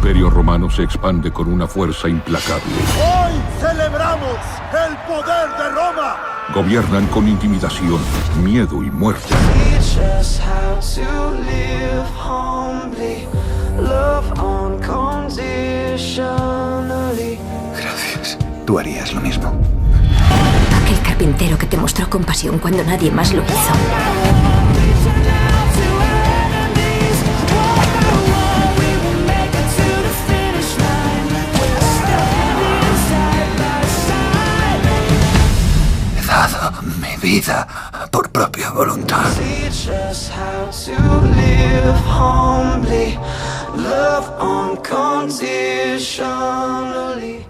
imperio romano se expande con una fuerza implacable. ¡Hoy celebramos el poder de Roma! Gobiernan con intimidación, miedo y muerte. Teach us how to live humbly, love unconditionally. Gracias. Tú harías lo mismo. Aquel carpintero que te mostró compasión cuando nadie más lo hizo. He dado mi vida por propia voluntad. Teach us how to live humbly, love unconditionally.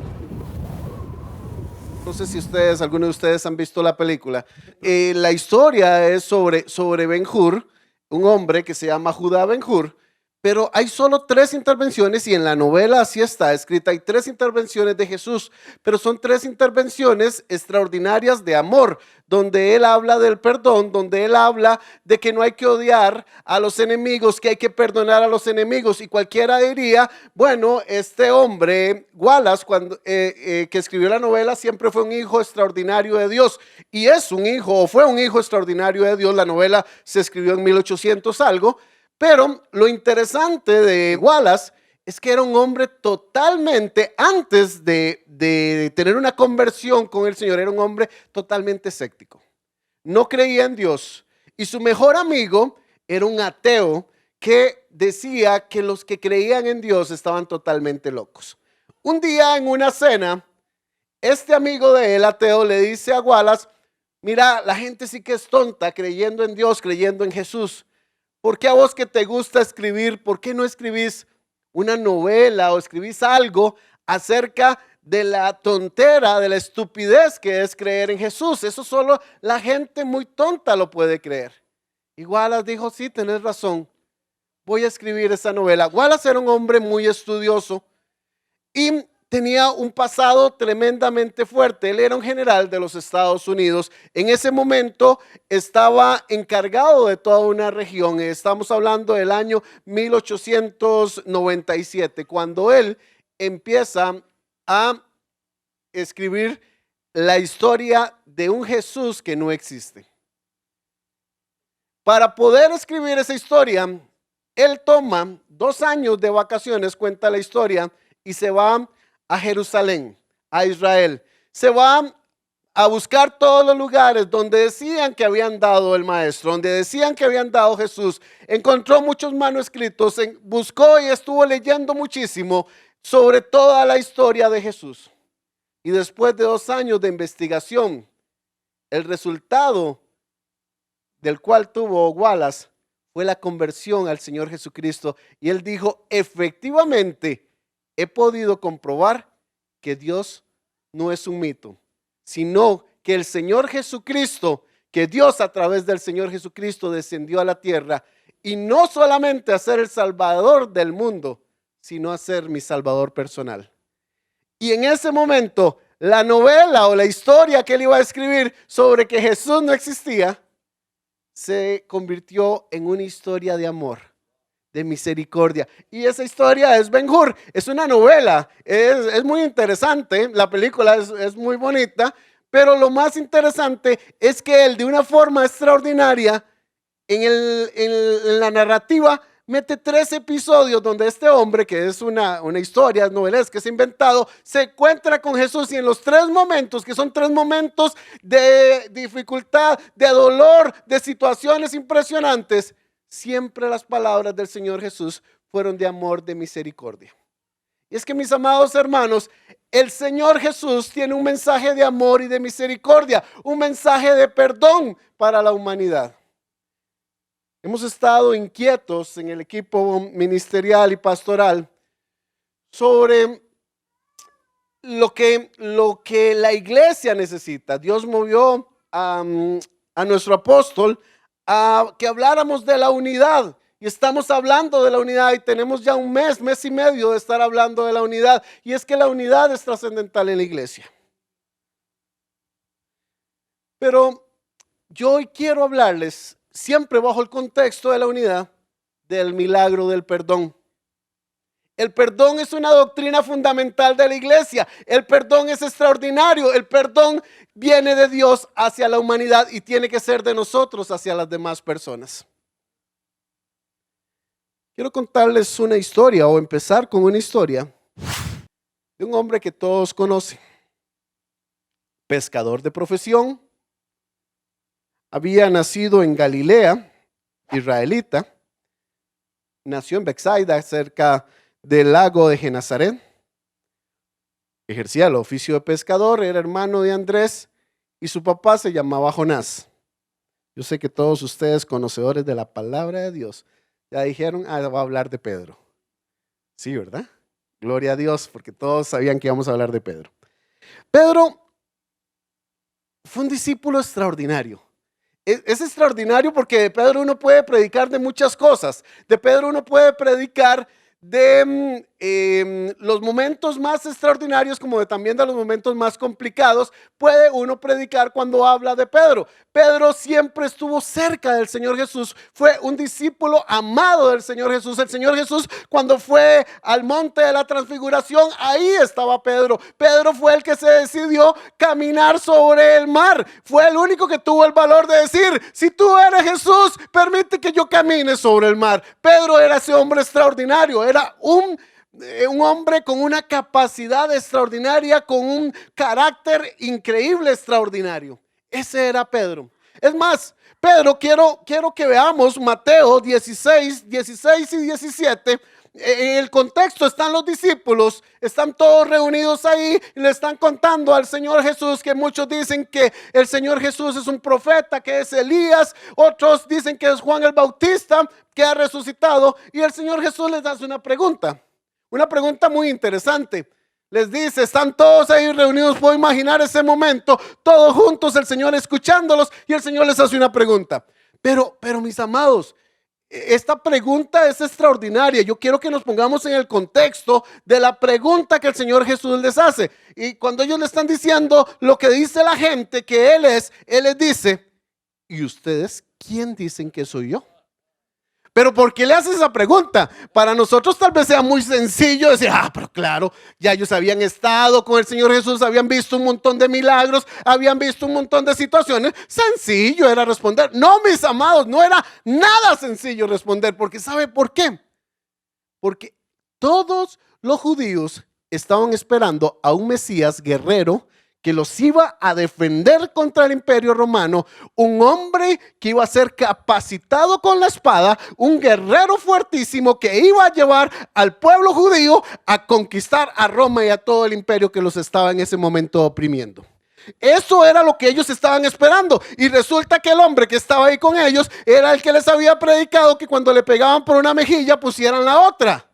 No sé si algunos de ustedes han visto la película. La historia es sobre Ben-Hur, un hombre que se llama Judá Ben-Hur, pero hay solo 3 intervenciones y en la novela así está escrita. Hay 3 intervenciones de Jesús, pero son 3 intervenciones extraordinarias de amor, donde él habla del perdón, donde él habla de que no hay que odiar a los enemigos, que hay que perdonar a los enemigos. Y cualquiera diría, bueno, este hombre, Wallace, que escribió la novela, siempre fue un hijo extraordinario de Dios. Y es un hijo, o fue un hijo extraordinario de Dios. La novela se escribió en 1800 algo. Pero lo interesante de Wallace es que era un hombre totalmente, antes de tener una conversión con el Señor, era un hombre totalmente escéptico. No creía en Dios. Y su mejor amigo era un ateo que decía que los que creían en Dios estaban totalmente locos. Un día en una cena, este amigo de él, ateo, le dice a Wallace, mira, la gente sí que es tonta creyendo en Dios, creyendo en Jesús. ¿Por qué a vos que te gusta escribir, por qué no escribís una novela o escribís algo acerca de la tontera, de la estupidez que es creer en Jesús? Eso solo la gente muy tonta lo puede creer. Y Wallace dijo, sí, tenés razón, voy a escribir esa novela. Wallace era un hombre muy estudioso y tenía un pasado tremendamente fuerte. Él era un general de los Estados Unidos. En ese momento estaba encargado de toda una región. Estamos hablando del año 1897, cuando él empieza a escribir la historia de un Jesús que no existe. Para poder escribir esa historia, él toma 2 años de vacaciones, cuenta la historia, y se va a Jerusalén, a Israel. Se va a buscar todos los lugares donde decían que habían dado el maestro, donde decían que habían dado Jesús. Encontró muchos manuscritos, buscó y estuvo leyendo muchísimo sobre toda la historia de Jesús. Y después de 2 años de investigación, el resultado del cual tuvo Wallace fue la conversión al Señor Jesucristo. Y él dijo, efectivamente, he podido comprobar que Dios no es un mito, sino que el Señor Jesucristo, que Dios a través del Señor Jesucristo descendió a la tierra, y no solamente a ser el Salvador del mundo, sino a ser mi Salvador personal. Y en ese momento, la novela o la historia que él iba a escribir sobre que Jesús no existía, se convirtió en una historia de amor, de misericordia. Y esa historia es Ben-Hur, es una novela, es muy interesante, la película es muy bonita, pero lo más interesante es que él, de una forma extraordinaria, en la narrativa, mete 3 episodios donde este hombre, que es una historia novelesca, que es inventado, se encuentra con Jesús, y en los 3 momentos, que son 3 momentos de dificultad, de dolor, de situaciones impresionantes, siempre las palabras del Señor Jesús fueron de amor, de misericordia. Y es que, mis amados hermanos, el Señor Jesús tiene un mensaje de amor y de misericordia, un mensaje de perdón para la humanidad. Hemos estado inquietos en el equipo ministerial y pastoral sobre lo que la iglesia necesita. Dios movió a nuestro apóstol a que habláramos de la unidad, y estamos hablando de la unidad, y tenemos ya un mes y medio de estar hablando de la unidad, y es que la unidad es trascendental en la iglesia. Pero yo hoy quiero hablarles, siempre bajo el contexto de la unidad, del milagro del perdón. El perdón es una doctrina fundamental de la iglesia. El perdón es extraordinario. El perdón viene de Dios hacia la humanidad y tiene que ser de nosotros hacia las demás personas. Quiero contarles una historia o empezar con una historia de un hombre que todos conocen. Pescador de profesión. Había nacido en Galilea, israelita. Nació en Bethsaida, cerca del lago de Genezaret. Ejercía el oficio de pescador, era hermano de Andrés y su papá se llamaba Jonás. Yo sé que todos ustedes, conocedores de la palabra de Dios, ya dijeron, va a hablar de Pedro. Sí, ¿verdad? Gloria a Dios, porque todos sabían que íbamos a hablar de Pedro. Pedro fue un discípulo extraordinario. Es extraordinario porque de Pedro uno puede predicar de muchas cosas. De Pedro uno puede predicar de los momentos más extraordinarios como también de los momentos más complicados. Puede uno predicar cuando habla de Pedro. Pedro siempre estuvo cerca del Señor Jesús. Fue un discípulo amado del Señor Jesús. El Señor Jesús, cuando fue al monte de la transfiguración, ahí estaba Pedro. Pedro fue el que se decidió caminar sobre el mar. Fue el único que tuvo el valor de decir: si tú eres Jesús, permite que yo camine sobre el mar. Pedro era ese hombre extraordinario. Era un hombre con una capacidad extraordinaria, con un carácter increíble, extraordinario. Ese era Pedro. Es más, Pedro, quiero que veamos Mateo 16 y 17. En el contexto están los discípulos, están todos reunidos ahí y le están contando al Señor Jesús, que muchos dicen que el Señor Jesús es un profeta, que es Elías, otros dicen que es Juan el Bautista, que ha resucitado, y el Señor Jesús les hace una pregunta muy interesante. Les dice, están todos ahí reunidos, puedo imaginar ese momento, todos juntos, el Señor escuchándolos, y el Señor les hace una pregunta. Pero mis amados, esta pregunta es extraordinaria. Yo quiero que nos pongamos en el contexto de la pregunta que el Señor Jesús les hace. Y cuando ellos le están diciendo lo que dice la gente que Él les dice: ¿y ustedes quién dicen que soy yo? Pero ¿por qué le hace esa pregunta? Para nosotros tal vez sea muy sencillo decir: pero claro, ya ellos habían estado con el Señor Jesús, habían visto un montón de milagros, habían visto un montón de situaciones. Sencillo era responder. No, mis amados, no era nada sencillo responder. Porque ¿sabe por qué? Porque todos los judíos estaban esperando a un Mesías guerrero que los iba a defender contra el imperio romano, un hombre que iba a ser capacitado con la espada, un guerrero fuertísimo que iba a llevar al pueblo judío a conquistar a Roma y a todo el imperio que los estaba en ese momento oprimiendo. Eso era lo que ellos estaban esperando, y resulta que el hombre que estaba ahí con ellos era el que les había predicado que cuando le pegaban por una mejilla pusieran la otra,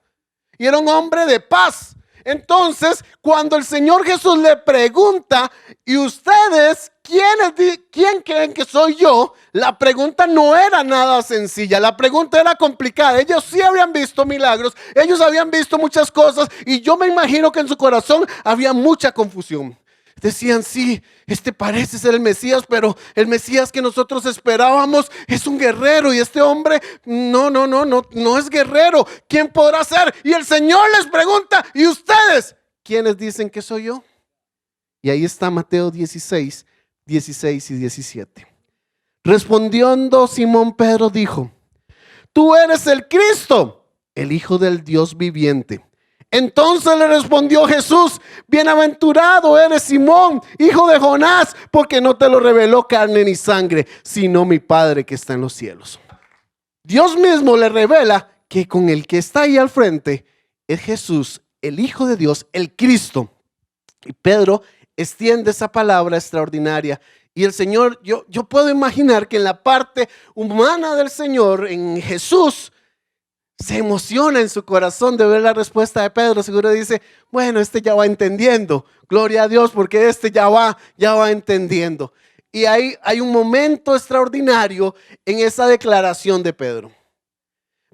y era un hombre de paz. Entonces, cuando el Señor Jesús le pregunta: ¿y ustedes quién creen que soy yo? La pregunta no era nada sencilla, la pregunta era complicada. Ellos sí habían visto milagros, ellos habían visto muchas cosas, y yo me imagino que en su corazón había mucha confusión. Decían: sí, este parece ser el Mesías, pero el Mesías que nosotros esperábamos es un guerrero, y este hombre no es guerrero. ¿Quién podrá ser? Y el Señor les pregunta: ¿y ustedes quiénes dicen que soy yo? Y ahí está Mateo 16 y 17. Respondiendo Simón Pedro dijo: tú eres el Cristo, el Hijo del Dios viviente. Entonces le respondió Jesús: bienaventurado eres Simón, hijo de Jonás, porque no te lo reveló carne ni sangre, sino mi Padre que está en los cielos. Dios mismo le revela que con el que está ahí al frente es Jesús, el Hijo de Dios, el Cristo. Y Pedro extiende esa palabra extraordinaria. Y el Señor, yo puedo imaginar que en la parte humana del Señor, en Jesús, se emociona en su corazón de ver la respuesta de Pedro. Seguro dice: bueno, este ya va entendiendo. Gloria a Dios, porque este ya va entendiendo. Y hay un momento extraordinario en esa declaración de Pedro.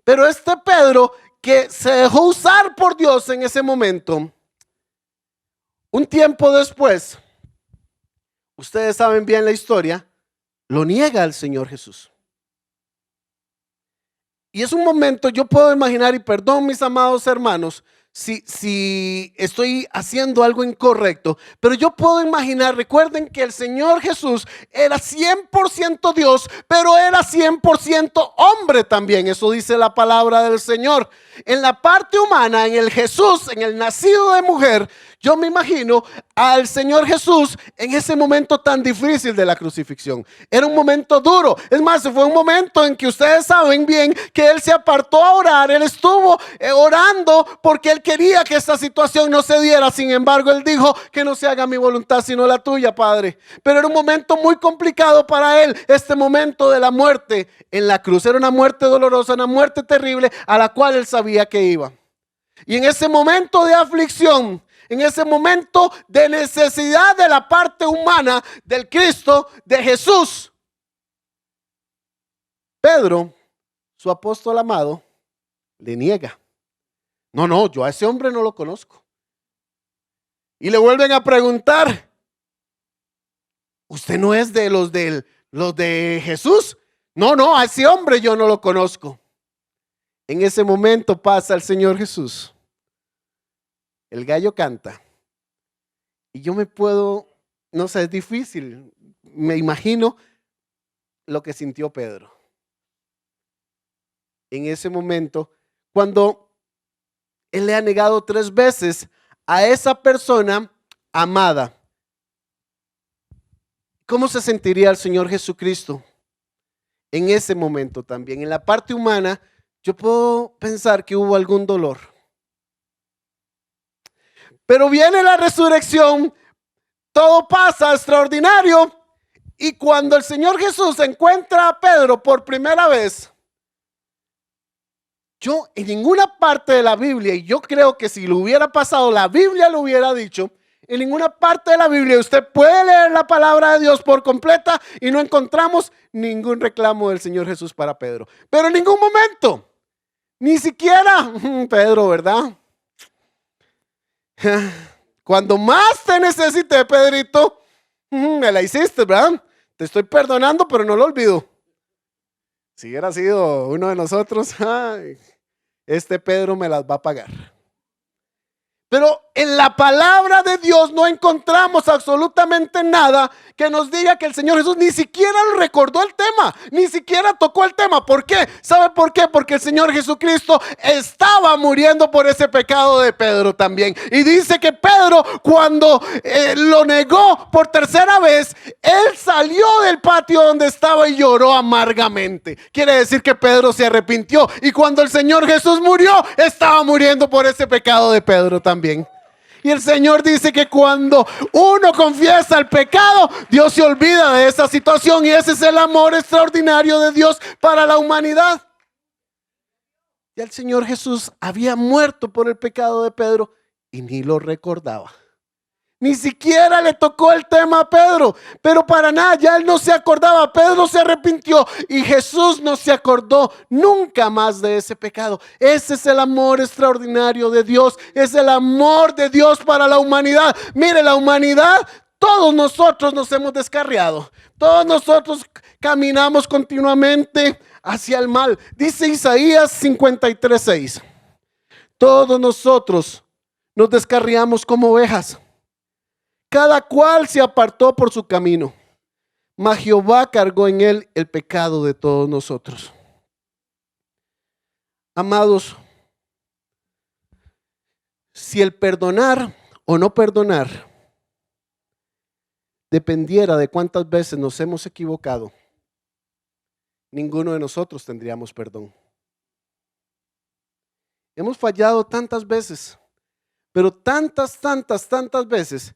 Pero este Pedro, que se dejó usar por Dios en ese momento, un tiempo después, ustedes saben bien la historia, lo niega al Señor Jesús. Y es un momento, yo puedo imaginar, y perdón mis amados hermanos, si estoy haciendo algo incorrecto, pero yo puedo imaginar, recuerden que el Señor Jesús era 100% Dios, pero era 100% hombre también. Eso dice la palabra del Señor. En la parte humana, en el Jesús, en el nacido de mujer, yo me imagino al Señor Jesús en ese momento tan difícil de la crucifixión. Era un momento duro. Es más, fue un momento en que ustedes saben bien que Él se apartó a orar. Él estuvo orando porque Él quería que esta situación no se diera. Sin embargo, Él dijo que no se haga mi voluntad sino la tuya, Padre. Pero era un momento muy complicado para Él, este momento de la muerte en la cruz. Era una muerte dolorosa, una muerte terrible a la cual Él sabía que iba. Y en ese momento de aflicción, en ese momento de necesidad de la parte humana del Cristo, de Jesús, Pedro, su apóstol amado, le niega. No, yo a ese hombre no lo conozco. Y le vuelven a preguntar, ¿usted no es de los de Jesús? No, a ese hombre yo no lo conozco. En ese momento pasa el Señor Jesús. El gallo canta. Y yo me puedo, no sé, es difícil. Me imagino lo que sintió Pedro. En ese momento, cuando él le ha negado 3 veces a esa persona amada. ¿Cómo se sentiría el Señor Jesucristo en ese momento también? En la parte humana, yo puedo pensar que hubo algún dolor. Pero viene la resurrección, todo pasa extraordinario. Y cuando el Señor Jesús encuentra a Pedro por primera vez, yo en ninguna parte de la Biblia, y yo creo que si lo hubiera pasado, la Biblia lo hubiera dicho, en ninguna parte de la Biblia usted puede leer la palabra de Dios por completa y no encontramos ningún reclamo del Señor Jesús para Pedro. Pero en ningún momento, ni siquiera Pedro, ¿verdad? Cuando más te necesité, Pedrito, me la hiciste, ¿verdad? Te estoy perdonando, pero no lo olvido. Si hubiera sido uno de nosotros, ay, este Pedro me las va a pagar. Pero en la palabra de Dios no encontramos absolutamente nada que nos diga que el Señor Jesús ni siquiera recordó el tema, ni siquiera tocó el tema. ¿Por qué? ¿Sabe por qué? Porque el Señor Jesucristo estaba muriendo por ese pecado de Pedro también. Y dice que Pedro, cuando lo negó por tercera vez, él salió del patio donde estaba y lloró amargamente. Quiere decir que Pedro se arrepintió. Y cuando el Señor Jesús murió, estaba muriendo por ese pecado de Pedro también. Y el Señor dice que cuando uno confiesa el pecado, Dios se olvida de esa situación. Y ese es el amor extraordinario de Dios para la humanidad. Y el Señor Jesús había muerto por el pecado de Pedro y ni lo recordaba. Ni siquiera le tocó el tema a Pedro, pero para nada, ya él no se acordaba. Pedro se arrepintió y Jesús no se acordó nunca más de ese pecado. Ese es el amor extraordinario de Dios, es el amor de Dios para la humanidad. Mire, la humanidad, todos nosotros nos hemos descarriado, todos nosotros caminamos continuamente hacia el mal. Dice Isaías 53:6, todos nosotros nos descarriamos como ovejas. Cada cual se apartó por su camino, mas Jehová cargó en él el pecado de todos nosotros. Amados, si el perdonar o no perdonar dependiera de cuántas veces nos hemos equivocado, ninguno de nosotros tendríamos perdón. Hemos fallado tantas veces, pero tantas veces,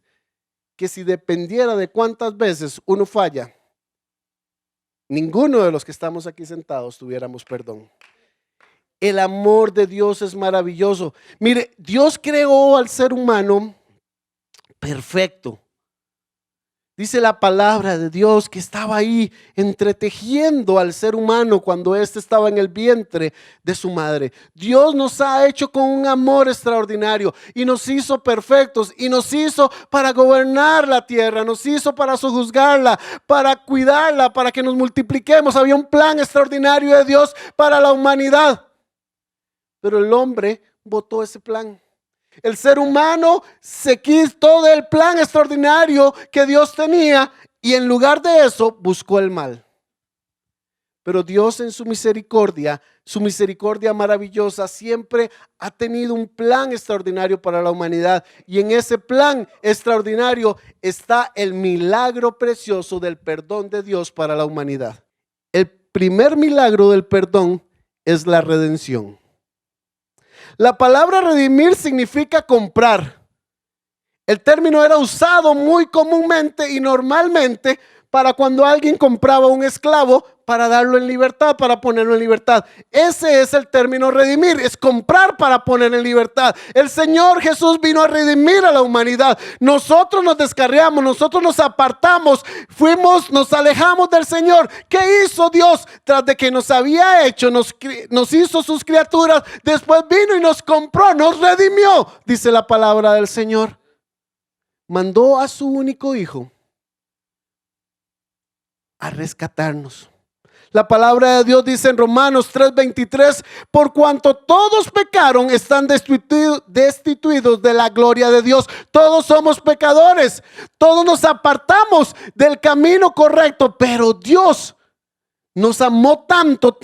que si dependiera de cuántas veces uno falla, ninguno de los que estamos aquí sentados tuviéramos perdón. El amor de Dios es maravilloso. Mire, Dios creó al ser humano perfecto. Dice la palabra de Dios que estaba ahí entretejiendo al ser humano cuando éste estaba en el vientre de su madre. Dios nos ha hecho con un amor extraordinario y nos hizo perfectos y nos hizo para gobernar la tierra, nos hizo para sojuzgarla, para cuidarla, para que nos multipliquemos. Había un plan extraordinario de Dios para la humanidad, pero el hombre botó ese plan. El ser humano se quitó del plan extraordinario que Dios tenía y en lugar de eso buscó el mal. Pero Dios en su misericordia maravillosa, siempre ha tenido un plan extraordinario para la humanidad. Y en ese plan extraordinario está el milagro precioso del perdón de Dios para la humanidad. El primer milagro del perdón es la redención. La palabra redimir significa comprar. El término era usado muy comúnmente y normalmente para cuando alguien compraba un esclavo para darlo en libertad, para ponerlo en libertad. Ese es el término redimir, es comprar para poner en libertad. El Señor Jesús vino a redimir a la humanidad. Nosotros nos descarriamos, nosotros nos apartamos, nos alejamos del Señor. ¿Qué hizo Dios? Tras de que nos había hecho, nos hizo sus criaturas, después vino y nos compró, nos redimió, dice la palabra del Señor. Mandó a su único hijo a rescatarnos. La palabra de Dios dice en Romanos 3:23, por cuanto todos pecaron, están destituidos de la gloria de Dios. Todos somos pecadores, todos nos apartamos del camino correcto, pero Dios nos amó tanto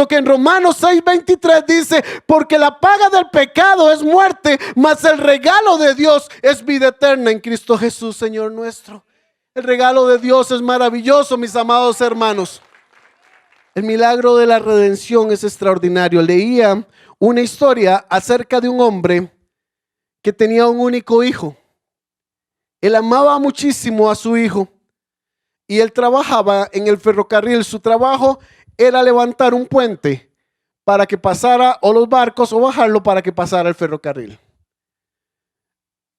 que en Romanos 6:23 dice, porque la paga del pecado es muerte, mas el regalo de Dios es vida eterna en Cristo Jesús, Señor nuestro. El regalo de Dios es maravilloso, mis amados hermanos. El milagro de la redención es extraordinario. Leía una historia acerca de un hombre que tenía un único hijo. Él amaba muchísimo a su hijo y él trabajaba en el ferrocarril. Su trabajo era levantar un puente para que pasara o los barcos o bajarlo para que pasara el ferrocarril.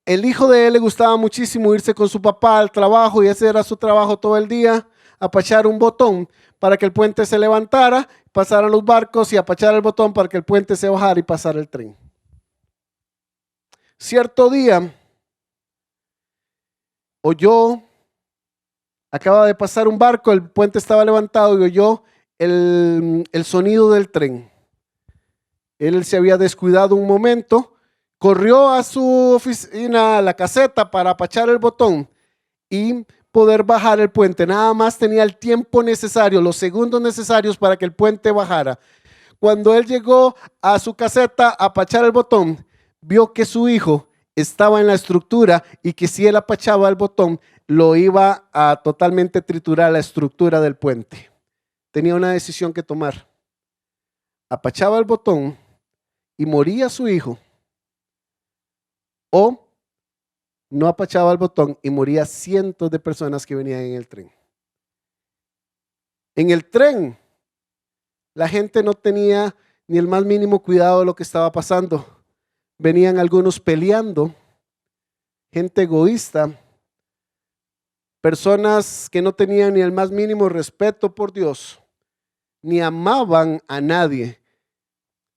El hijo de él le gustaba muchísimo irse con su papá al trabajo y ese era su trabajo todo el día, apachar un botón para que el puente se levantara, pasaran los barcos y apachar el botón para que el puente se bajara y pasara el tren. Cierto día, acaba de pasar un barco, el puente estaba levantado y oyó el sonido del tren. Él se había descuidado un momento. Corrió a su oficina, a la caseta, para apachar el botón y poder bajar el puente. Nada más tenía el tiempo necesario, los segundos necesarios para que el puente bajara. Cuando él llegó a su caseta a apachar el botón, vio que su hijo estaba en la estructura y que si él apachaba el botón, lo iba a totalmente triturar la estructura del puente. Tenía una decisión que tomar. Apachaba el botón y moría su hijo, o no apachaba el botón y moría cientos de personas que venían en el tren. En el tren, la gente no tenía ni el más mínimo cuidado de lo que estaba pasando. Venían algunos peleando, gente egoísta, personas que no tenían ni el más mínimo respeto por Dios, ni amaban a nadie.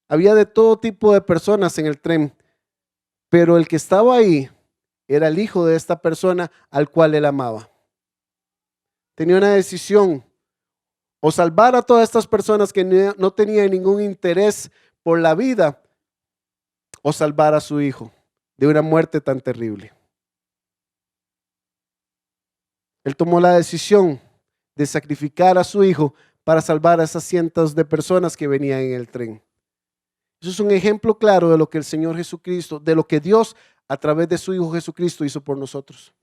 Había de todo tipo de personas en el tren. Pero el que estaba ahí era el hijo de esta persona al cual él amaba. Tenía una decisión: o salvar a todas estas personas que no tenían ningún interés por la vida, o salvar a su hijo de una muerte tan terrible. Él tomó la decisión de sacrificar a su hijo para salvar a esas cientos de personas que venían en el tren. Eso es un ejemplo claro de lo que el Señor Jesucristo, de lo que Dios a través de su Hijo Jesucristo hizo por nosotros.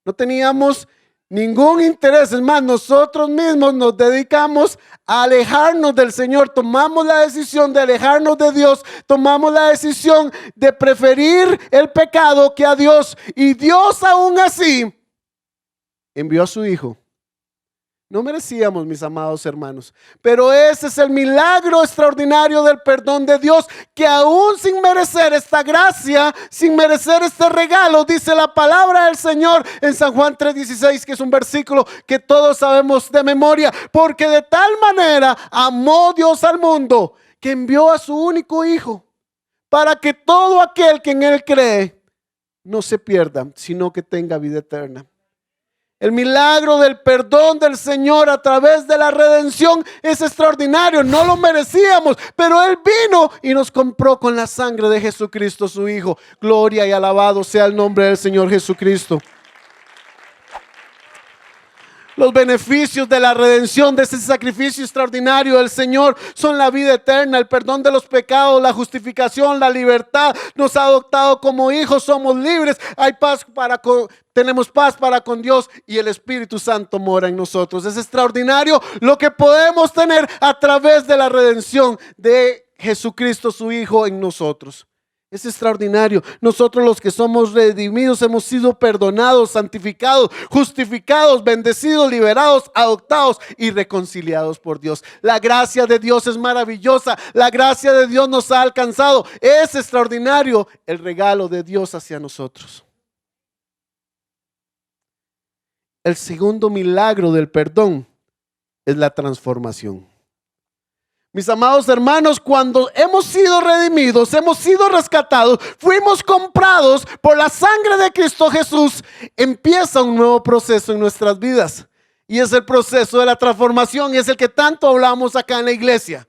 No teníamos ningún interés, es más, nosotros mismos nos dedicamos a alejarnos del Señor. Tomamos la decisión de alejarnos de Dios, tomamos la decisión de preferir el pecado que a Dios. Y Dios aún así envió a su Hijo, No merecíamos, mis amados hermanos, pero ese es el milagro extraordinario del perdón de Dios, que aún sin merecer esta gracia, sin merecer este regalo, dice la palabra del Señor en San Juan 3:16, que es un versículo que todos sabemos de memoria, porque de tal manera amó Dios al mundo, que envió a su único Hijo, para que todo aquel que en Él cree no se pierda, sino que tenga vida eterna. El milagro del perdón del Señor a través de la redención es extraordinario. No lo merecíamos, pero Él vino y nos compró con la sangre de Jesucristo, su Hijo. Gloria y alabado sea el nombre del Señor Jesucristo. Los beneficios de la redención, de ese sacrificio extraordinario del Señor, son la vida eterna, el perdón de los pecados, la justificación, la libertad. Nos ha adoptado como hijos, somos libres. Hay paz tenemos paz para con Dios y el Espíritu Santo mora en nosotros. Es extraordinario lo que podemos tener a través de la redención de Jesucristo, su Hijo, en nosotros. Es extraordinario. Nosotros, los que somos redimidos, hemos sido perdonados, santificados, justificados, bendecidos, liberados, adoptados y reconciliados por Dios. La gracia de Dios es maravillosa. La gracia de Dios nos ha alcanzado. Es extraordinario el regalo de Dios hacia nosotros. El segundo milagro del perdón es la transformación. Mis amados hermanos, cuando hemos sido redimidos, hemos sido rescatados, fuimos comprados por la sangre de Cristo Jesús, empieza un nuevo proceso en nuestras vidas. Y es el proceso de la transformación, y es el que tanto hablamos acá en la iglesia.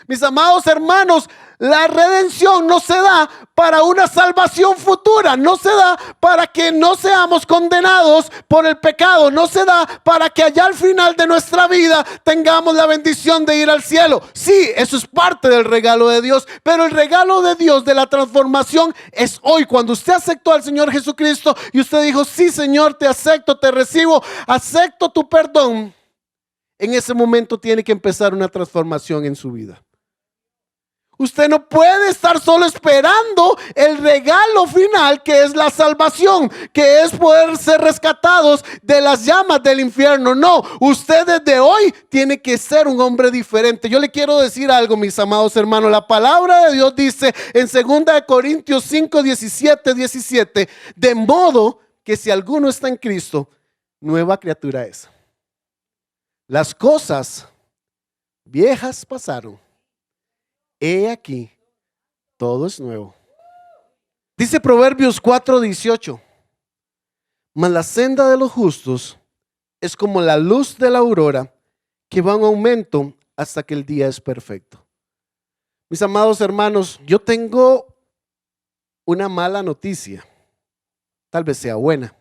Mis amados hermanos, la redención no se da para una salvación futura, no se da para que no seamos condenados por el pecado, no se da para que allá al final de nuestra vida tengamos la bendición de ir al cielo. Sí, eso es parte del regalo de Dios, pero el regalo de Dios de la transformación es hoy, cuando usted aceptó al Señor Jesucristo y usted dijo: sí, Señor, te acepto, te recibo, acepto tu perdón. En ese momento tiene que empezar una transformación en su vida. Usted no puede estar solo esperando el regalo final, que es la salvación, que es poder ser rescatados de las llamas del infierno. No, usted desde hoy tiene que ser un hombre diferente. Yo le quiero decir algo, mis amados hermanos. La palabra de Dios dice en 2 Corintios 5, 17, de modo que si alguno está en Cristo, nueva criatura es. Las cosas viejas pasaron. He aquí, todo es nuevo. Dice Proverbios 4:18: mas la senda de los justos es como la luz de la aurora, que va en aumento hasta que el día es perfecto. Mis amados hermanos, yo tengo una mala noticia. Tal vez sea buena.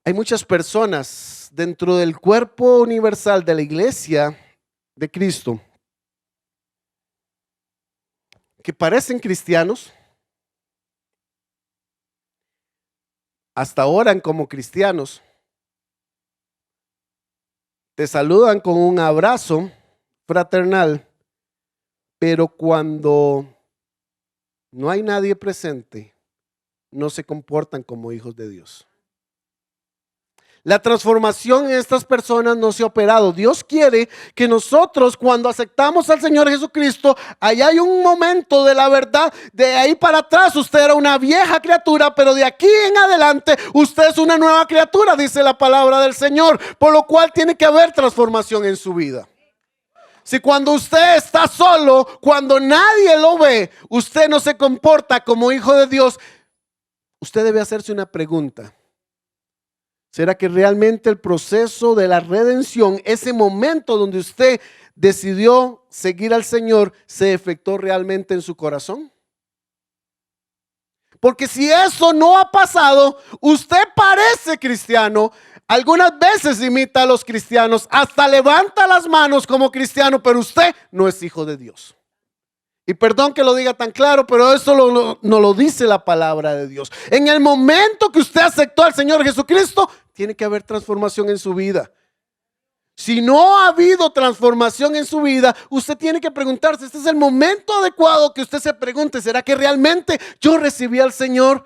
Hay muchas personas dentro del cuerpo universal de la iglesia de Cristo que parecen cristianos, hasta oran como cristianos, te saludan con un abrazo fraternal, pero cuando no hay nadie presente, no se comportan como hijos de Dios. La transformación en estas personas no se ha operado. Dios quiere que nosotros, cuando aceptamos al Señor Jesucristo, allá hay un momento de la verdad. De ahí para atrás usted era una vieja criatura, pero de aquí en adelante usted es una nueva criatura, dice la palabra del Señor. Por lo cual tiene que haber transformación en su vida. Si cuando usted está solo, cuando nadie lo ve, usted no se comporta como hijo de Dios, usted debe hacerse una pregunta. ¿Será que realmente el proceso de la redención, ese momento donde usted decidió seguir al Señor, se efectuó realmente en su corazón? Porque si eso no ha pasado, usted parece cristiano. Algunas veces imita a los cristianos, hasta levanta las manos como cristiano, pero usted no es hijo de Dios. Y perdón que lo diga tan claro, pero eso no lo dice la palabra de Dios. En el momento que usted aceptó al Señor Jesucristo, tiene que haber transformación en su vida. Si no ha habido transformación en su vida, usted tiene que preguntarse, este es el momento adecuado que usted se pregunte, ¿será que realmente yo recibí al Señor?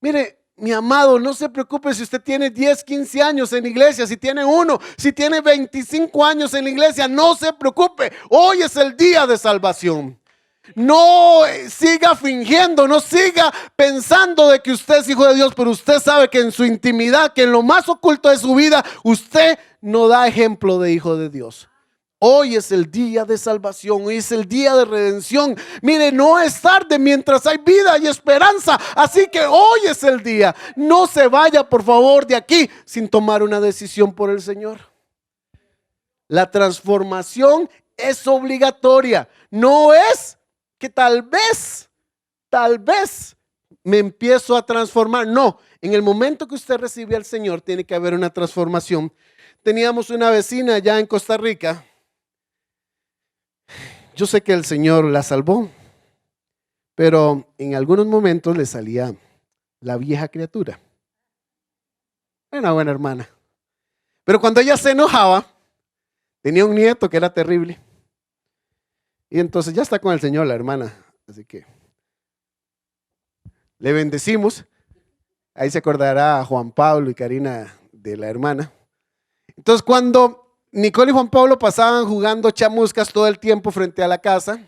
Mire, mi amado, no se preocupe si usted tiene 10, 15 años en la iglesia, si tiene uno, si tiene 25 años en la iglesia, no se preocupe. Hoy es el día de salvación. No siga fingiendo, no siga pensando de que usted es hijo de Dios, pero usted sabe que en su intimidad, que en lo más oculto de su vida, usted no da ejemplo de hijo de Dios. Hoy es el día de salvación, hoy es el día de redención. Mire, no es tarde mientras hay vida y esperanza. Así que hoy es el día. No se vaya, por favor, de aquí sin tomar una decisión por el Señor. La transformación es obligatoria. No es que tal vez me empiezo a transformar. No, en el momento que usted recibe al Señor tiene que haber una transformación. Teníamos una vecina allá en Costa Rica. Yo sé que el Señor la salvó, pero en algunos momentos le salía la vieja criatura. Era una buena hermana. Pero cuando ella se enojaba, tenía un nieto que era terrible. Y entonces ya está con el Señor la hermana. Así que le bendecimos. Ahí se acordará a Juan Pablo y Karina de la hermana. Entonces cuando Nicole y Juan Pablo pasaban jugando chamuscas todo el tiempo frente a la casa,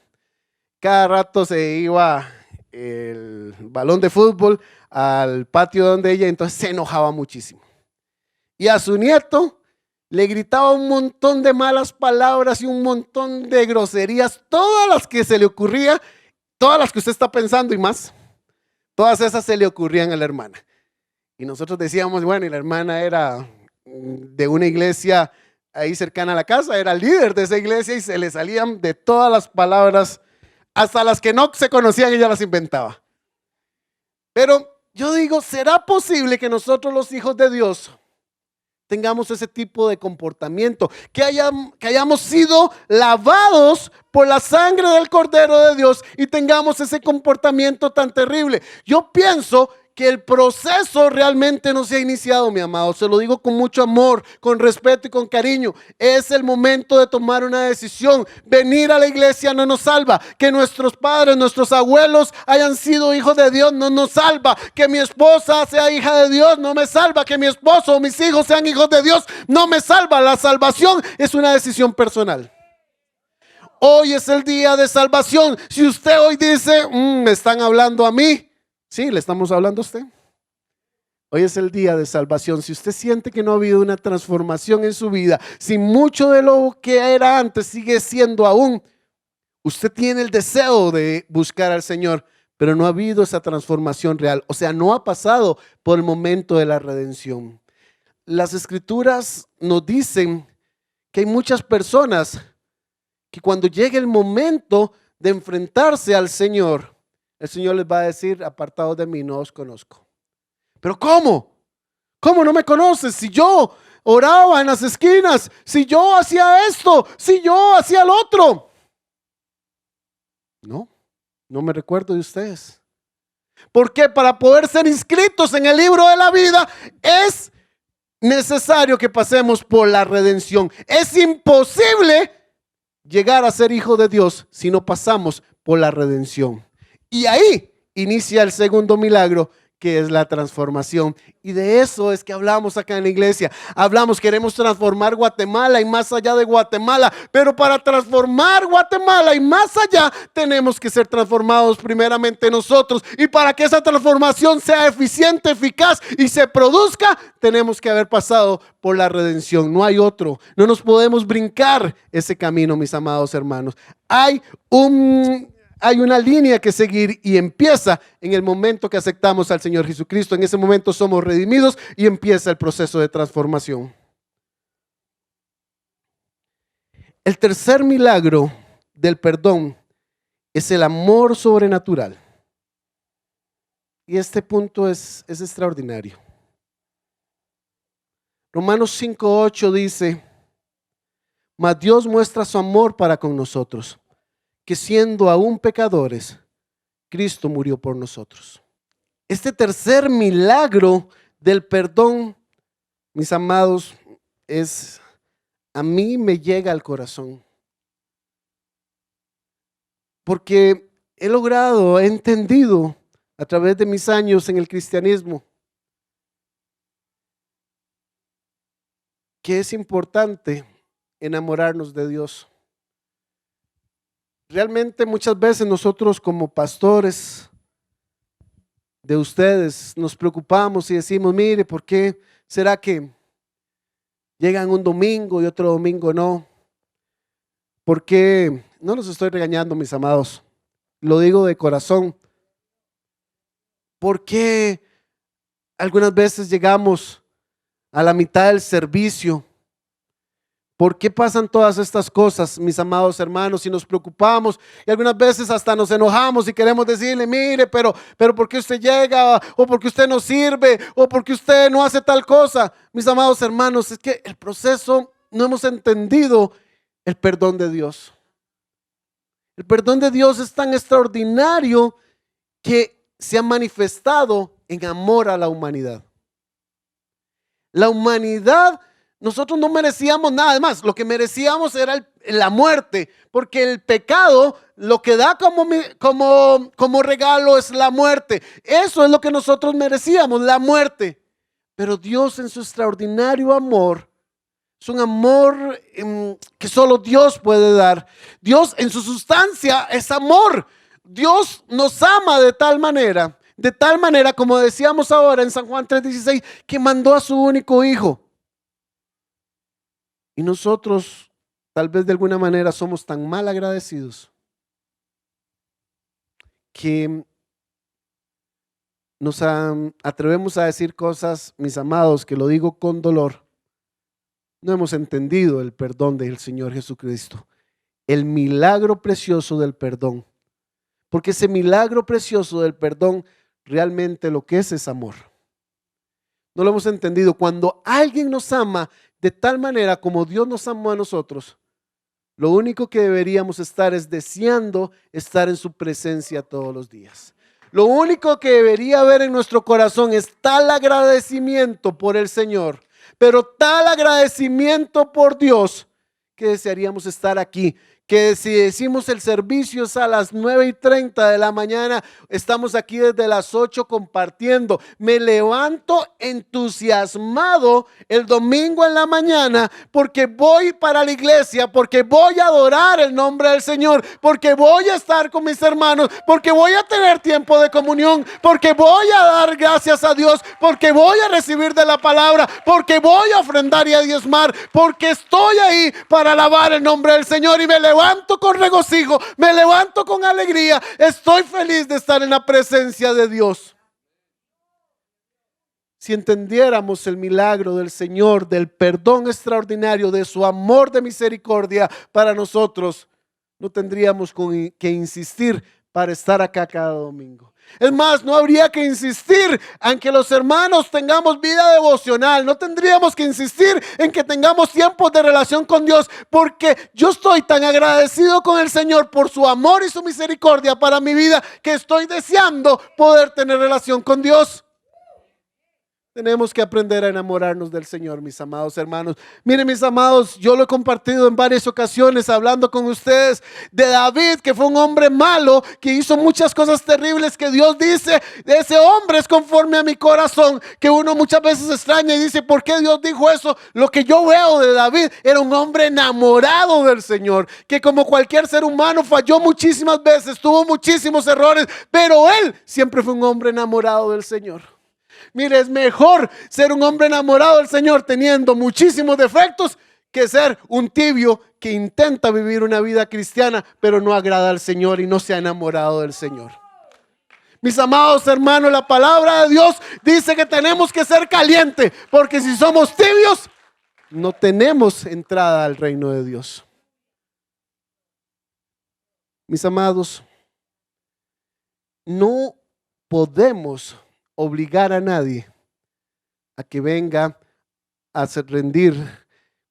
cada rato se iba el balón de fútbol al patio donde ella, entonces se enojaba muchísimo. Y a su nieto le gritaba un montón de malas palabras y un montón de groserías, todas las que se le ocurría, todas las que usted está pensando y más, todas esas se le ocurrían a la hermana. Y nosotros decíamos, bueno, y la hermana era de una iglesia ahí cercana a la casa, era líder de esa iglesia y se le salían de todas las palabras, hasta las que no se conocían, ella las inventaba. Pero yo digo, ¿será posible que nosotros los hijos de Dios tengamos ese tipo de comportamiento? Que hayamos sido lavados por la sangre del Cordero de Dios y tengamos ese comportamiento tan terrible. Yo pienso que el proceso realmente no se ha iniciado, mi amado. Se lo digo con mucho amor, con respeto y con cariño. Es el momento de tomar una decisión. Venir a la iglesia no nos salva. Que nuestros padres, nuestros abuelos hayan sido hijos de Dios no nos salva. Que mi esposa sea hija de Dios no me salva. Que mi esposo o mis hijos sean hijos de Dios no me salva. La salvación es una decisión personal. Hoy es el día de salvación. Si usted hoy dice, me están hablando a mí, sí, le estamos hablando a usted. Hoy es el día de salvación. Si usted siente que no ha habido una transformación en su vida, si mucho de lo que era antes sigue siendo aún, usted tiene el deseo de buscar al Señor, pero no ha habido esa transformación real. O sea, no ha pasado por el momento de la redención. Las Escrituras nos dicen que hay muchas personas que cuando llegue el momento de enfrentarse al Señor, el Señor les va a decir, apartados de mí, no os conozco. ¿Pero cómo? ¿Cómo no me conoces? Si yo oraba en las esquinas, si yo hacía esto, si yo hacía lo otro. No me recuerdo de ustedes. Porque para poder ser inscritos en el libro de la vida es necesario que pasemos por la redención. Es imposible llegar a ser hijo de Dios si no pasamos por la redención. Y ahí inicia el segundo milagro, que es la transformación. Y de eso es que hablamos acá en la iglesia. Queremos transformar Guatemala y más allá de Guatemala. Pero para transformar Guatemala y más allá, tenemos que ser transformados primeramente nosotros. Y para que esa transformación sea eficiente, eficaz y se produzca, tenemos que haber pasado por la redención. No hay otro. No nos podemos brincar ese camino, mis amados hermanos. Hay una línea que seguir y empieza en el momento que aceptamos al Señor Jesucristo. En ese momento somos redimidos y empieza el proceso de transformación. El tercer milagro del perdón es el amor sobrenatural. Y este punto es extraordinario. Romanos 5:8 dice, mas Dios muestra su amor para con nosotros, que siendo aún pecadores, Cristo murió por nosotros. Este tercer milagro del perdón, mis amados, a mí me llega al corazón. Porque he entendido a través de mis años en el cristianismo, que es importante enamorarnos de Dios. Realmente muchas veces nosotros como pastores de ustedes nos preocupamos y decimos, mire, ¿por qué será que llegan un domingo y otro domingo no? ¿Por qué? No los estoy regañando, mis amados, lo digo de corazón. ¿Por qué algunas veces llegamos a la mitad del servicio? ¿Por qué pasan todas estas cosas, mis amados hermanos? Y nos preocupamos y algunas veces hasta nos enojamos y queremos decirle, mire, pero ¿por qué usted llega? ¿O por qué usted no sirve? ¿O por qué usted no hace tal cosa? Mis amados hermanos, es que el proceso no hemos entendido el perdón de Dios. El perdón de Dios es tan extraordinario que se ha manifestado en amor a la humanidad. La humanidad, nosotros no merecíamos nada más, lo que merecíamos era la muerte, porque el pecado lo que da como regalo es la muerte. Eso es lo que nosotros merecíamos, la muerte. Pero Dios en su extraordinario amor, es un amor que solo Dios puede dar. Dios en su sustancia es amor. Dios nos ama de tal manera, como decíamos ahora en San Juan 3:16, que mandó a su único hijo. Y nosotros tal vez de alguna manera somos tan mal agradecidos que nos atrevemos a decir cosas, mis amados, que lo digo con dolor. No hemos entendido el perdón del Señor Jesucristo, el milagro precioso del perdón. Porque ese milagro precioso del perdón realmente lo que es amor. No lo hemos entendido. Cuando alguien nos ama de tal manera como Dios nos amó a nosotros, lo único que deberíamos estar es deseando estar en su presencia todos los días. Lo único que debería haber en nuestro corazón es tal agradecimiento por el Señor, pero tal agradecimiento por Dios que desearíamos estar aquí. Que si decimos el servicio es a las 9:30 de la mañana, estamos aquí desde las 8 compartiendo. Me levanto entusiasmado el domingo en la mañana porque voy para la iglesia, porque voy a adorar el nombre del Señor, porque voy a estar con mis hermanos, porque voy a tener tiempo de comunión, porque voy a dar gracias a Dios, porque voy a recibir de la palabra, porque voy a ofrendar y a diezmar, porque estoy ahí para alabar el nombre del Señor y me levanto con regocijo, me levanto con alegría, estoy feliz de estar en la presencia de Dios. Si entendiéramos el milagro del Señor, del perdón extraordinario, de su amor de misericordia para nosotros, no tendríamos que insistir para estar acá cada domingo. Es más, no habría que insistir en que los hermanos tengamos vida devocional. No tendríamos que insistir en que tengamos tiempos de relación con Dios, porque yo estoy tan agradecido con el Señor por su amor y su misericordia para mi vida que estoy deseando poder tener relación con Dios. Tenemos que aprender a enamorarnos del Señor, mis amados hermanos. Miren, mis amados, yo lo he compartido en varias ocasiones hablando con ustedes de David, que fue un hombre malo, que hizo muchas cosas terribles, que Dios dice, ese hombre es conforme a mi corazón, que uno muchas veces extraña y dice, ¿por qué Dios dijo eso? Lo que yo veo de David era un hombre enamorado del Señor, que como cualquier ser humano falló muchísimas veces, tuvo muchísimos errores, pero él siempre fue un hombre enamorado del Señor. Mire, es mejor ser un hombre enamorado del Señor teniendo muchísimos defectos que ser un tibio que intenta vivir una vida cristiana pero no agrada al Señor y no se ha enamorado del Señor. Mis amados hermanos, la palabra de Dios dice que tenemos que ser calientes, porque si somos tibios no tenemos entrada al reino de Dios. Mis amados, no podemos obligar a nadie a que venga a rendir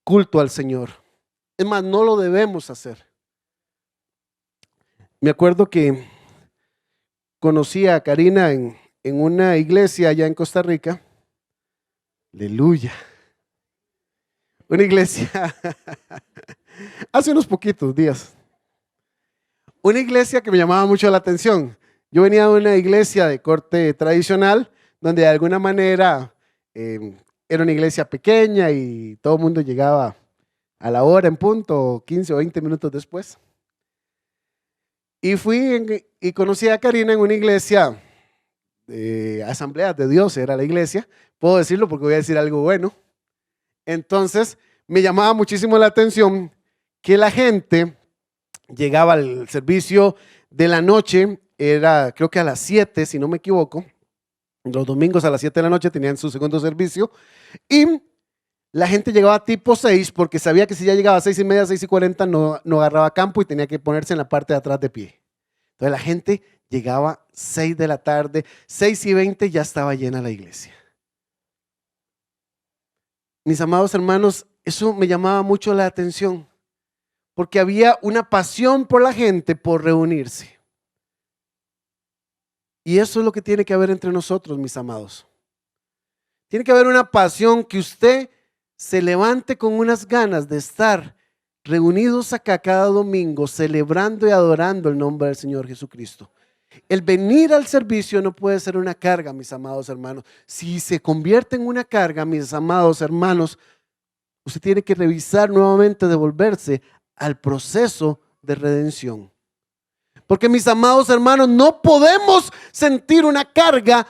culto al Señor. Es más, no lo debemos hacer. Me acuerdo que conocí a Karina en una iglesia allá en Costa Rica. Aleluya. Una iglesia hace unos poquitos días. Una iglesia que me llamaba mucho la atención. Yo venía de una iglesia de corte tradicional donde de alguna manera era una iglesia pequeña y todo el mundo llegaba a la hora en punto, 15 o 20 minutos después. Y fui y conocí a Karina en una iglesia de Asamblea de Dios, era la iglesia. Puedo decirlo porque voy a decir algo bueno. Entonces me llamaba muchísimo la atención que la gente llegaba al servicio de la noche, era creo que a las 7, si no me equivoco. Los domingos a las 7 de la noche tenían su segundo servicio y la gente llegaba tipo 6 porque sabía que si ya llegaba a 6:30, 6:40 no agarraba campo y tenía que ponerse en la parte de atrás de pie. Entonces la gente llegaba 6 de la tarde, 6:20 ya estaba llena la iglesia. Mis amados hermanos, eso me llamaba mucho la atención porque había una pasión por la gente por reunirse. Y eso es lo que tiene que haber entre nosotros, mis amados. Tiene que haber una pasión que usted se levante con unas ganas de estar reunidos acá cada domingo, celebrando y adorando el nombre del Señor Jesucristo. El venir al servicio no puede ser una carga, mis amados hermanos. Si se convierte en una carga, mis amados hermanos, usted tiene que revisar nuevamente, devolverse al proceso de redención. Porque mis amados hermanos, no podemos sentir una carga,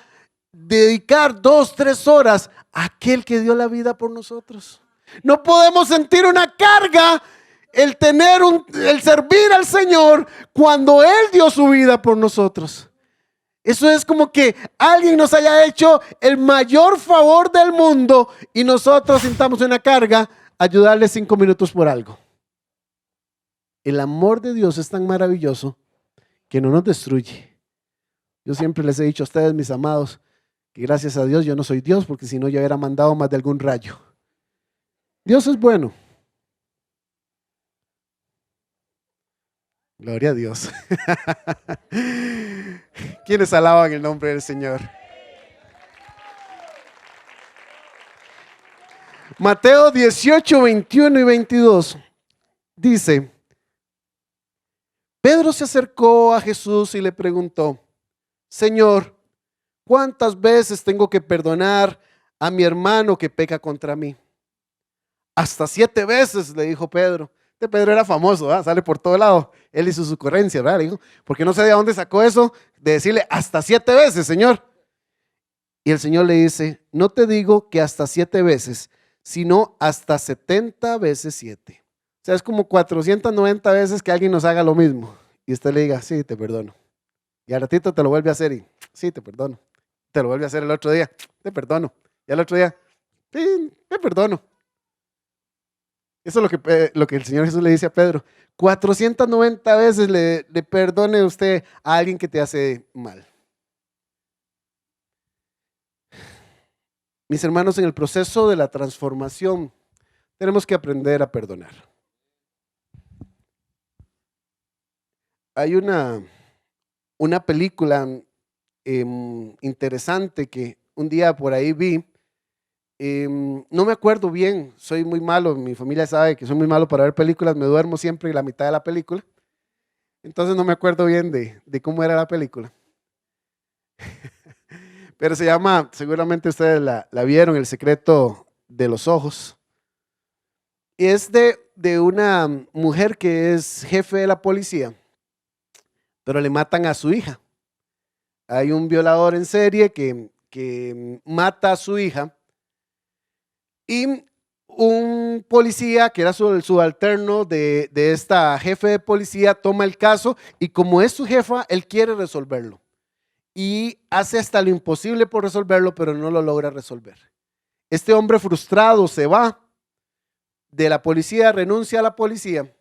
dedicar 2, 3 horas a aquel que dio la vida por nosotros. No podemos sentir una carga el servir al Señor cuando Él dio su vida por nosotros. Eso es como que alguien nos haya hecho el mayor favor del mundo y nosotros sintamos una carga ayudarle 5 minutos por algo. El amor de Dios es tan maravilloso que no nos destruye. Yo siempre les he dicho a ustedes, mis amados, que gracias a Dios yo no soy Dios, porque si no yo hubiera mandado más de algún rayo. Dios es bueno. Gloria a Dios. ¿Quiénes alaban el nombre del Señor? Mateo 18, 21 y 22 dice: Pedro se acercó a Jesús y le preguntó: Señor, ¿cuántas veces tengo que perdonar a mi hermano que peca contra mí? Hasta 7 veces, le dijo Pedro. Este Pedro era famoso, ¿verdad? Sale por todo lado. Él hizo su ocurrencia, ¿verdad? Le dijo, porque no sé de dónde sacó eso de decirle hasta 7 veces, Señor. Y el Señor le dice: no te digo que hasta 7 veces, sino hasta 70 veces 7. O sea, es como 490 veces que alguien nos haga lo mismo. Y usted le diga: sí, te perdono. Y al ratito te lo vuelve a hacer y sí, te perdono. Te lo vuelve a hacer el otro día, te perdono. Y al otro día, sí, te perdono. Eso es lo que el Señor Jesús le dice a Pedro. 490 veces le perdone usted a alguien que te hace mal. Mis hermanos, en el proceso de la transformación tenemos que aprender a perdonar. Hay una película interesante que un día por ahí vi. No me acuerdo bien, soy muy malo, mi familia sabe que soy muy malo para ver películas, me duermo siempre en la mitad de la película, entonces no me acuerdo bien de cómo era la película. Pero se llama, seguramente ustedes la vieron, El secreto de los ojos. Y es de una mujer que es jefe de la policía, pero le matan a su hija. Hay un violador en serie que mata a su hija. Y un policía que era su subalterno de esta jefe de policía toma el caso y como es su jefa, él quiere resolverlo. Y hace hasta lo imposible por resolverlo, pero no lo logra resolver. Este hombre frustrado se va de la policía, renuncia a la policía,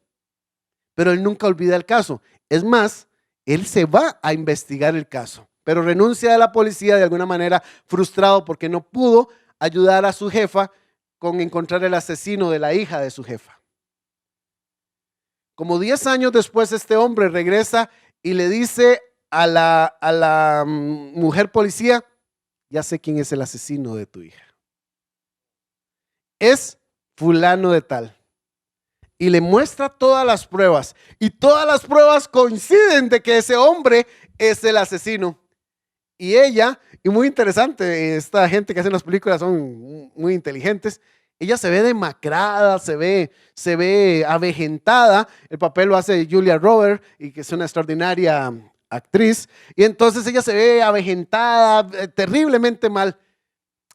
pero él nunca olvida el caso. Es más, él se va a investigar el caso, pero renuncia a la policía de alguna manera frustrado porque no pudo ayudar a su jefa con encontrar el asesino de la hija de su jefa. Como 10 años después, este hombre regresa y le dice a la mujer policía: ya sé quién es el asesino de tu hija. Es fulano de tal. Y le muestra todas las pruebas. Y todas las pruebas coinciden de que ese hombre es el asesino. Y ella, y muy interesante, esta gente que hace las películas son muy inteligentes. Ella se ve demacrada, se ve avejentada. El papel lo hace Julia Roberts, y que es una extraordinaria actriz. Y entonces ella se ve avejentada, terriblemente mal.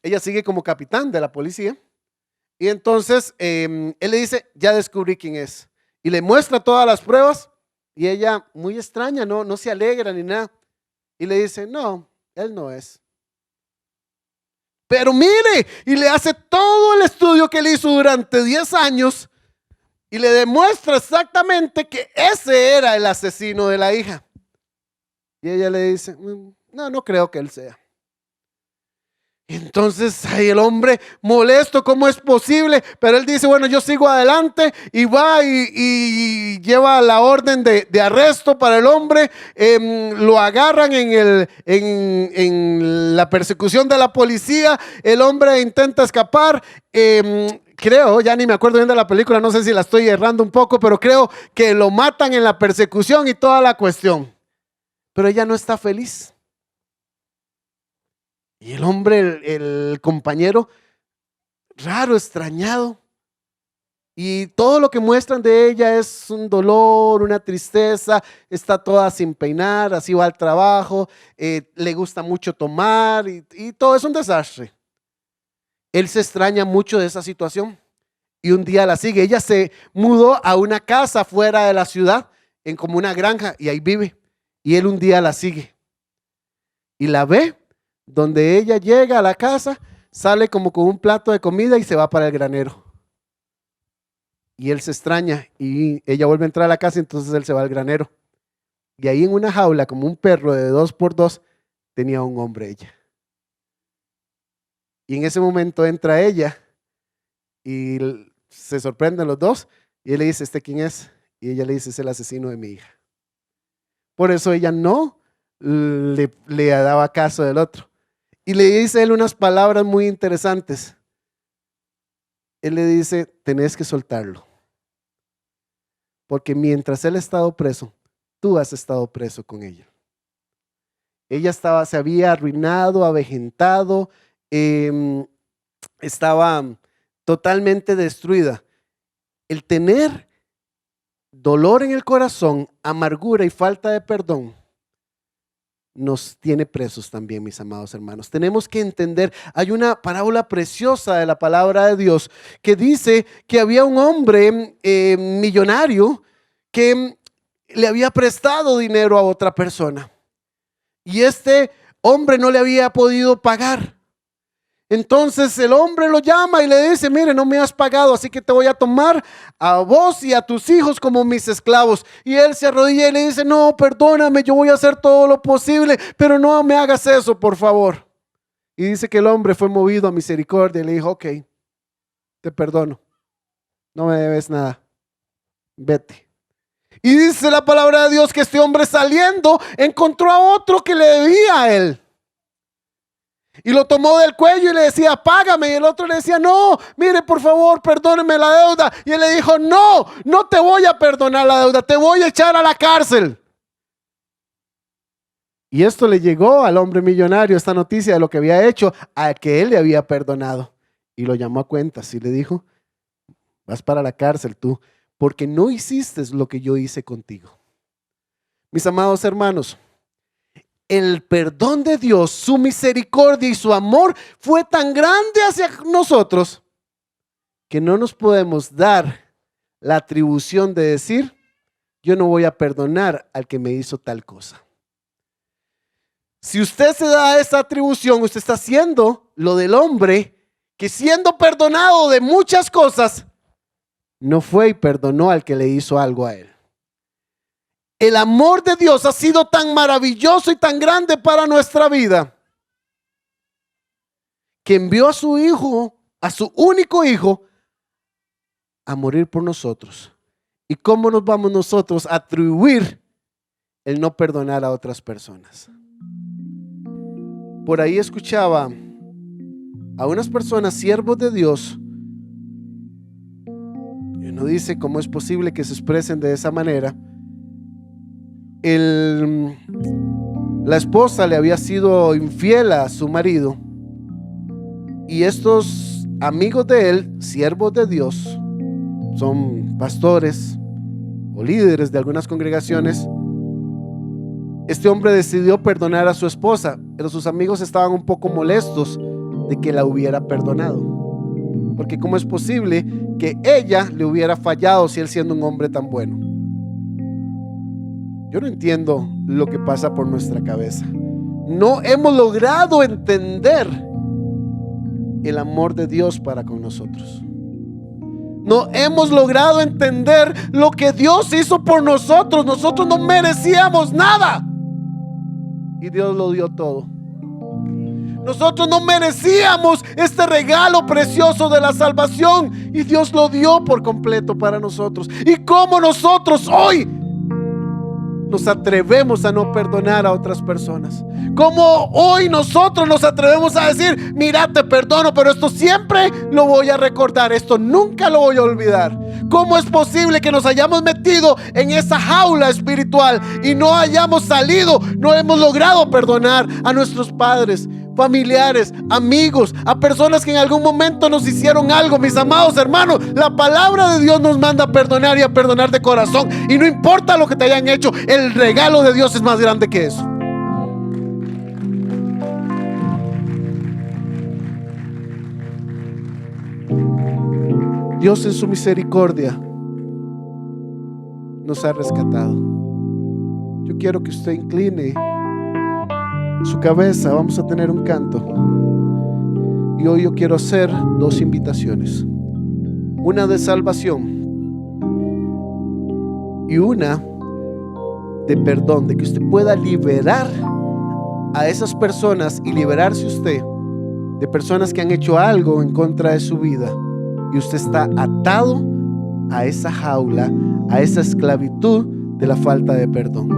Ella sigue como capitán de la policía. Y entonces él le dice, ya descubrí quién es. Y le muestra todas las pruebas. Y ella, muy extraña, no se alegra ni nada. Y le dice, no, él no es. Pero mire, y le hace todo el estudio que él hizo durante 10 años y le demuestra exactamente que ese era el asesino de la hija. Y ella le dice, no creo que él sea. Entonces, ahí el hombre molesto, ¿cómo es posible? Pero él dice, bueno, yo sigo adelante, y va y lleva la orden de arresto para el hombre. Lo agarran en la persecución de la policía. El hombre intenta escapar. Creo, ya ni me acuerdo bien de la película, no sé si la estoy errando un poco, pero creo que lo matan en la persecución y toda la cuestión. Pero ella no está feliz. Y el hombre, el compañero, raro, extrañado. Y todo lo que muestran de ella es un dolor, una tristeza. Está toda sin peinar, así va al trabajo. Le gusta mucho tomar y todo es un desastre. Él se extraña mucho de esa situación. Y un día la sigue. Ella se mudó a una casa fuera de la ciudad, en como una granja, y ahí vive. Y él un día la sigue. Y la ve. Donde ella llega a la casa, sale como con un plato de comida y se va para el granero. Y él se extraña y ella vuelve a entrar a la casa, y entonces él se va al granero. Y ahí en una jaula, como un perro de 2x2, tenía un hombre ella. Y en ese momento entra ella y se sorprenden los dos. Y él le dice, ¿este quién es? Y ella le dice, es el asesino de mi hija. Por eso ella no le daba caso del otro. Y le dice él unas palabras muy interesantes. Él le dice, tenés que soltarlo. Porque mientras él ha estado preso, tú has estado preso con ella. Ella se había arruinado, avejentado, estaba totalmente destruida. El tener dolor en el corazón, amargura y falta de perdón, nos tiene presos también, mis amados hermanos. Tenemos que entender, hay una parábola preciosa de la palabra de Dios que dice que había un hombre millonario que le había prestado dinero a otra persona y este hombre no le había podido pagar. Entonces el hombre lo llama y le dice, mire, no me has pagado, así que te voy a tomar a vos y a tus hijos como mis esclavos. Y él se arrodilla y le dice, no, perdóname, yo voy a hacer todo lo posible, pero no me hagas eso, por favor. Y dice que el hombre fue movido a misericordia y le dijo, ok, te perdono, no me debes nada, vete. Y dice la palabra de Dios que este hombre saliendo encontró a otro que le debía a él. Y lo tomó del cuello y le decía, págame. Y el otro le decía, no, mire, por favor, perdóneme la deuda. Y él le dijo, no te voy a perdonar la deuda, te voy a echar a la cárcel. Y esto le llegó al hombre millonario, esta noticia de lo que había hecho, a que él le había perdonado. Y lo llamó a cuentas y le dijo, vas para la cárcel tú, porque no hiciste lo que yo hice contigo. Mis amados hermanos, el perdón de Dios, su misericordia y su amor fue tan grande hacia nosotros que no nos podemos dar la atribución de decir, yo no voy a perdonar al que me hizo tal cosa. Si usted se da esa atribución, usted está haciendo lo del hombre que siendo perdonado de muchas cosas, no fue y perdonó al que le hizo algo a él. El amor de Dios ha sido tan maravilloso y tan grande para nuestra vida que envió a su hijo, a su único hijo, a morir por nosotros. ¿Y cómo nos vamos nosotros a atribuir el no perdonar a otras personas? Por ahí escuchaba a unas personas, siervos de Dios, y uno dice, ¿cómo es posible que se expresen de esa manera? La esposa le había sido infiel a su marido y estos amigos de él, siervos de Dios, son pastores o líderes de algunas congregaciones. Este hombre decidió perdonar a su esposa, pero sus amigos estaban un poco molestos de que la hubiera perdonado, porque ¿cómo es posible que ella le hubiera fallado si él siendo un hombre tan bueno? Yo no entiendo lo que pasa por nuestra cabeza. No hemos logrado entender el amor de Dios para con nosotros. No hemos logrado entender lo que Dios hizo por nosotros. Nosotros no merecíamos nada y Dios lo dio todo. Nosotros no merecíamos este regalo precioso de la salvación y Dios lo dio por completo para nosotros. Y cómo nosotros hoy nos atrevemos a no perdonar a otras personas. Como hoy nosotros nos atrevemos a decir: mira, te perdono, pero esto siempre lo voy a recordar, esto nunca lo voy a olvidar. ¿Cómo es posible que nos hayamos metido en esa jaula espiritual y no hayamos salido, no hemos logrado perdonar a nuestros padres, familiares, amigos, a personas que en algún momento nos hicieron algo? Mis amados hermanos, la palabra de Dios nos manda a perdonar y a perdonar de corazón, y no importa lo que te hayan hecho, el regalo de Dios es más grande que eso. Dios en su misericordia nos ha rescatado. Yo quiero que usted incline su cabeza. Vamos a tener un canto. Y hoy yo quiero hacer dos invitaciones. Una de salvación y una de perdón, de que usted pueda liberar a esas personas y liberarse usted de personas que han hecho algo en contra de su vida. Y usted está atado a esa jaula, a esa esclavitud de la falta de perdón.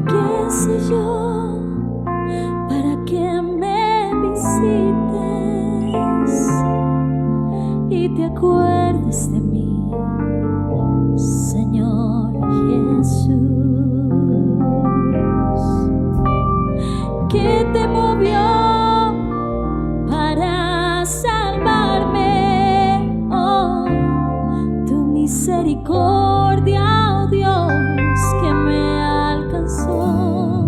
¿Quién soy yo para que me visites y te acuerdes de mí, Señor Jesús? ¿Qué te movió para salvarme? Oh, tu misericordia, oh Dios, que me alcanzó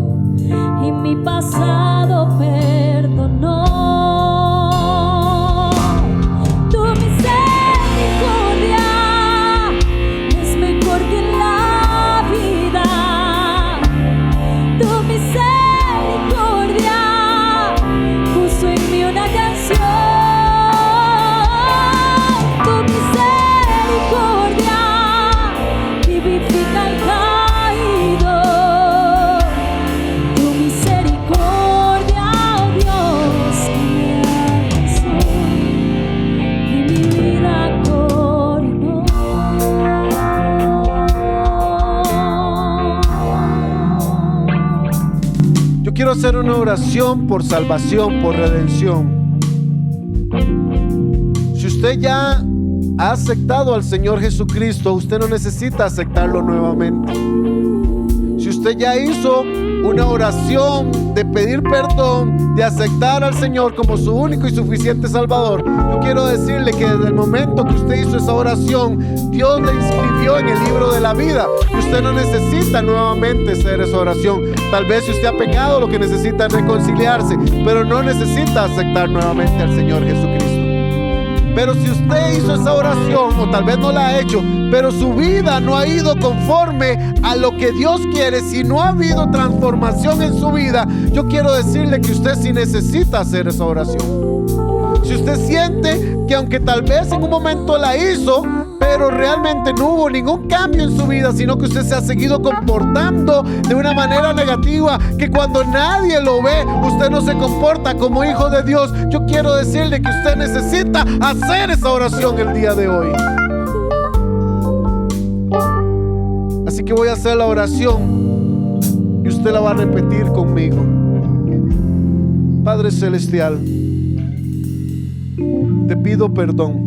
y mi pasado perdonó. Tu misericordia es mejor que la vida. Tu misericordia puso en mí una canción. Tu misericordia vivifica al caído. Tu misericordia, oh Dios, que me alcanzó y mi vida coronó. Yo quiero hacer una oración por salvación, por redención. Si usted ya ha aceptado al Señor Jesucristo, usted no necesita aceptarlo nuevamente. Si usted ya hizo una oración de pedir perdón, de aceptar al Señor como su único y suficiente Salvador, yo quiero decirle que desde el momento que usted hizo esa oración, Dios le inscribió en el libro de la vida. Y usted no necesita nuevamente hacer esa oración. Tal vez si usted ha pecado, lo que necesita es reconciliarse, pero no necesita aceptar nuevamente al Señor Jesucristo. Pero si usted hizo esa oración, o tal vez no la ha hecho, pero su vida no ha ido conforme a lo que Dios quiere, si no ha habido transformación en su vida, yo quiero decirle que usted sí necesita hacer esa oración. Si usted siente que aunque tal vez en un momento la hizo, pero realmente no hubo ningún cambio en su vida, sino que usted se ha seguido comportando de una manera negativa, que cuando nadie lo ve, usted no se comporta como hijo de Dios, yo quiero decirle que usted necesita hacer esa oración el día de hoy. Así que voy a hacer la oración y usted la va a repetir conmigo. Padre Celestial, te pido perdón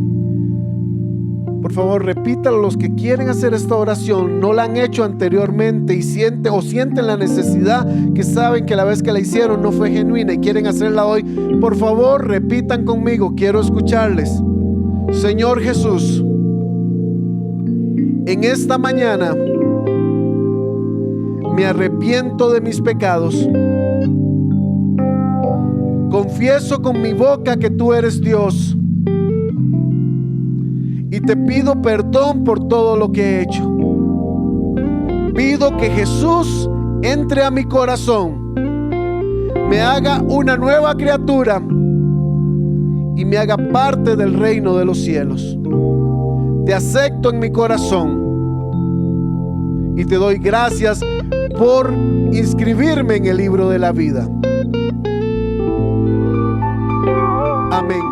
Por favor, repítalo. Los que quieren hacer esta oración no la han hecho anteriormente y sienten la necesidad, que saben que la vez que la hicieron no fue genuina y quieren hacerla hoy. Por favor, repitan conmigo. Quiero escucharles. Señor Jesús, en esta mañana me arrepiento de mis pecados. Confieso con mi boca que tú eres Dios. Y te pido perdón por todo lo que he hecho. Pido que Jesús entre a mi corazón, me haga una nueva criatura y me haga parte del reino de los cielos. Te acepto en mi corazón y te doy gracias por inscribirme en el libro de la vida. Amén.